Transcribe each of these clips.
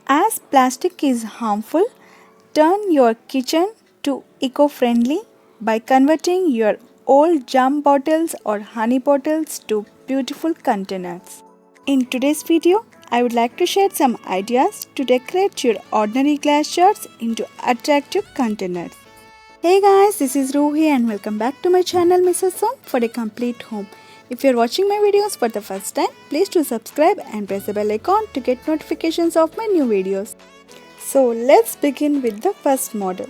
As plastic is harmful, turn your kitchen to eco-friendly by converting your old jam bottles or honey bottles to beautiful containers. In today's video, I would like to share some ideas to decorate your ordinary glass jars into attractive containers. Hey guys, this is Ruhi and welcome back to my channel Mrs. Home for a complete home. If you're watching my videos for the first time, please do subscribe and press the bell icon to get notifications of my new videos. So let's begin with the first model.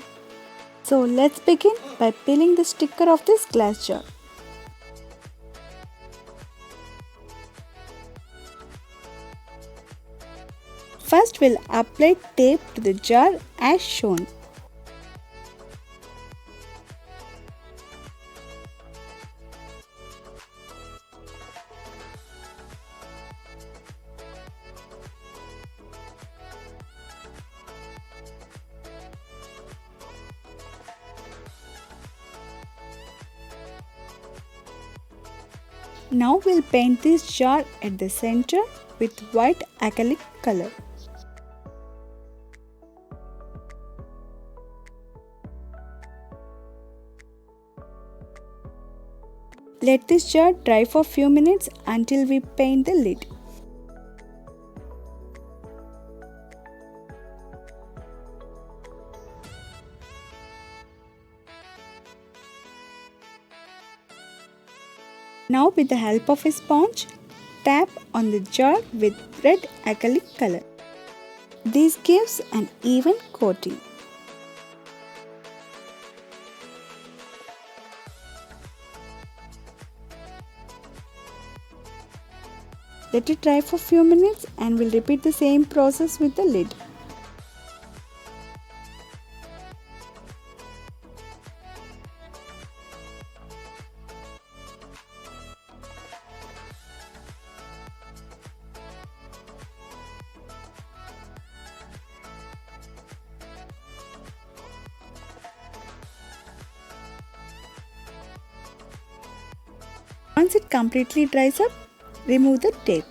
So let's begin by peeling the sticker of this glass jar. First we'll apply tape to the jar as shown. Now we'll paint this jar at the center with white acrylic color. Let this jar dry for few minutes until we paint the lid. Now with the help of a sponge, tap on the jar with red acrylic color. This gives an even coating. Let it dry for few minutes and we'll repeat the same process with the lid. Once it completely dries up, remove the tape.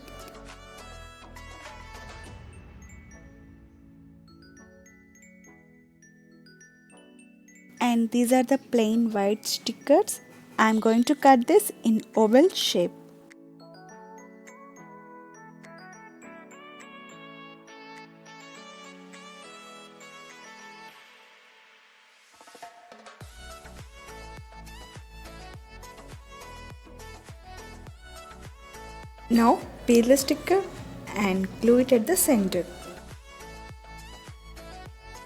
And these are the plain white stickers. I am going to cut this in oval shape. Now peel the sticker and glue it at the center.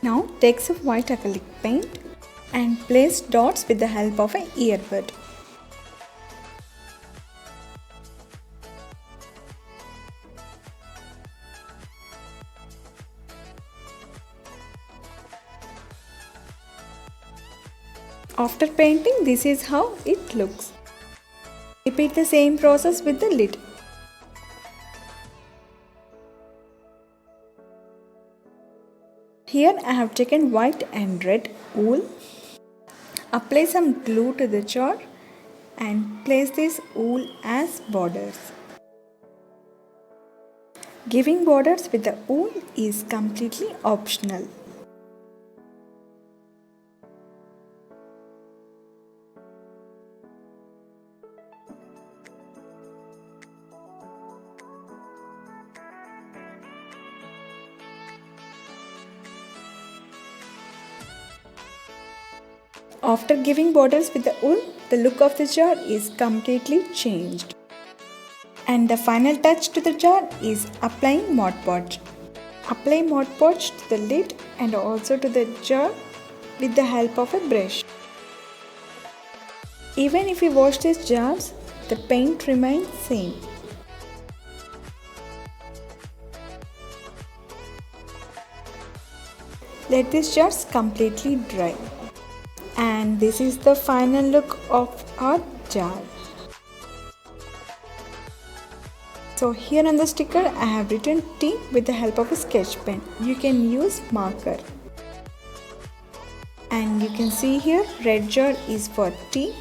Now take some white acrylic paint and place dots with the help of an earbud. After painting, this is how it looks. Repeat the same process with the lid. Here I have taken white and red wool. Apply some glue to the jar and place this wool as borders. Giving borders with the wool is completely optional. After giving borders with the wool, the look of the jar is completely changed. And the final touch to the jar is applying Mod Podge. Apply Mod Podge to the lid and also to the jar with the help of a brush. Even if you wash these jars, the paint remains same. Let these jars completely dry. And this is the final look of our jar. So here on the sticker I have written tea with the help of a sketch pen. You can use marker. And you can see here red jar is for tea,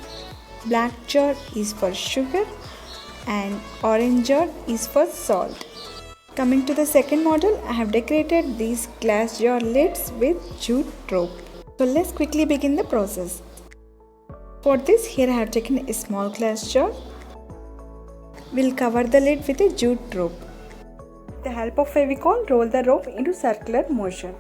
black jar is for sugar and orange jar is for salt. Coming to the second model, I have decorated these glass jar lids with jute rope. So let's quickly begin the process. For this, here I have taken a small glass jar. We'll cover the lid with a jute rope. With the help of Fevicol, roll the rope into circular motion.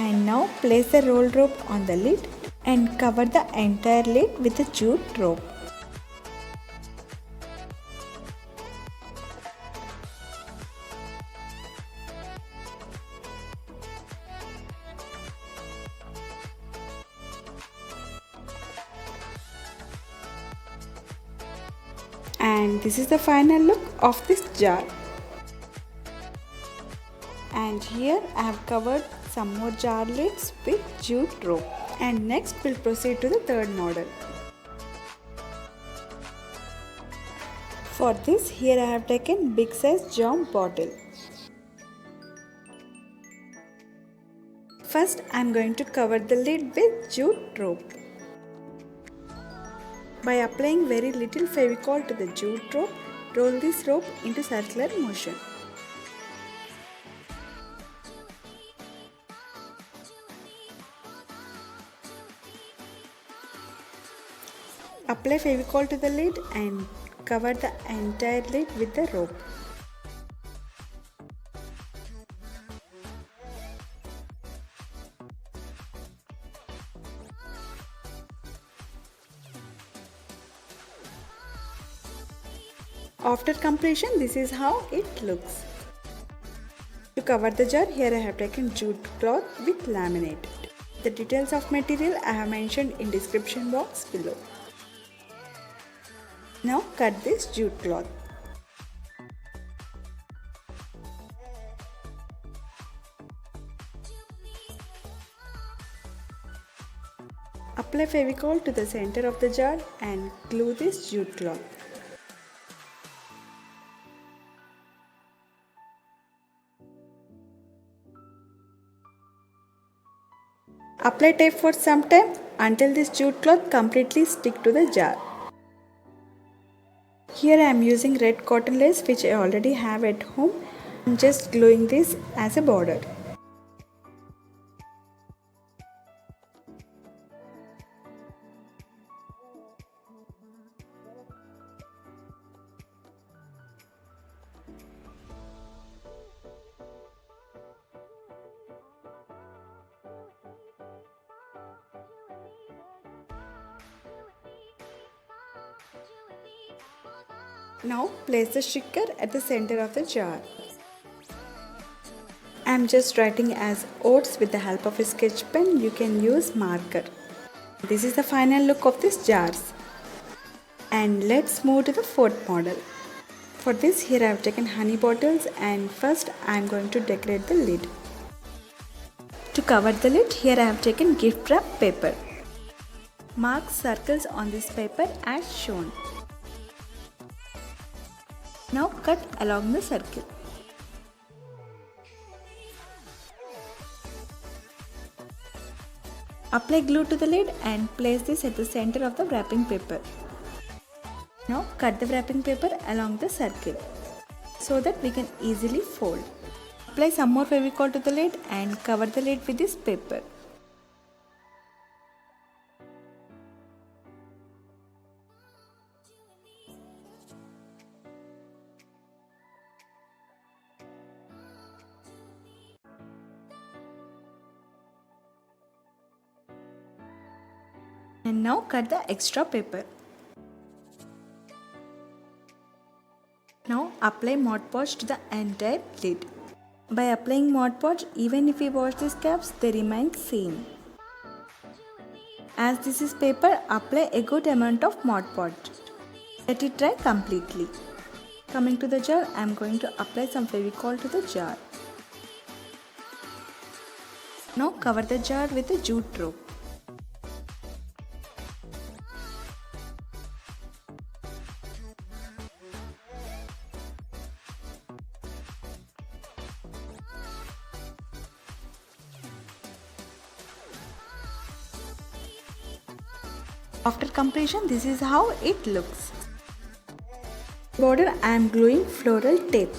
And now place the rolled rope on the lid and cover the entire lid with the jute rope. And this is the final look of this jar. And here I have covered some more jar lids with jute rope. And next we'll proceed to the third model. For this, here I have taken big size jam bottle. First I am going to cover the lid with jute rope. By applying very little Fevicol to the jute rope, roll this rope into circular motion. Apply Fevicol to the lid and cover the entire lid with the rope. After completion, this is how it looks. To cover the jar, here I have taken jute cloth with laminate. The details of material I have mentioned in description box below. Now cut this jute cloth. Apply Fevicol to the center of the jar and glue this jute cloth. Apply tape for some time until this jute cloth completely stick to the jar. Here I am using red cotton lace which I already have at home. I am just gluing this as a border. Now place the sticker at the center of the jar. I am just writing as oats with the help of a sketch pen. You can use marker. This is the final look of these jars. And let's move to the fourth model. For this, here I have taken honey bottles and first I am going to decorate the lid. To cover the lid, here I have taken gift wrap paper. Mark circles on this paper as shown. Now cut along the circle. Apply glue to the lid and place this at the center of the wrapping paper. Now cut the wrapping paper along the circle so that we can easily fold. Apply some more Fevicol to the lid and cover the lid with this paper. And now cut the extra paper. Now apply Mod Podge to the entire lid. By applying Mod Podge, even if we wash these caps, they remain same. As this is paper, apply a good amount of Mod Podge. Let it dry completely. Coming to the jar, I am going to apply some Fevicol to the jar. Now cover the jar with a jute rope. After completion, this is how it looks. Border, I am gluing floral tape.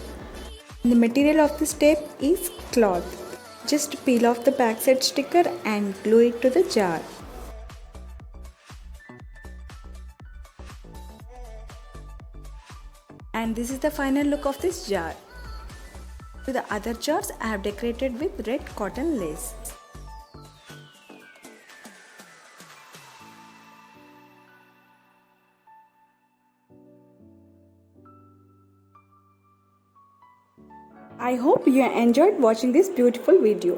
The material of this tape is cloth. Just peel off the backside sticker and glue it to the jar. And this is the final look of this jar. To the other jars, I have decorated with red cotton lace. I hope you enjoyed watching this beautiful video.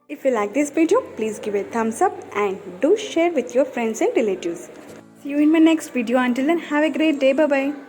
If you like this video, please give a thumbs up and do share with your friends and relatives. See you in my next video. Until then, have a great day. Bye bye.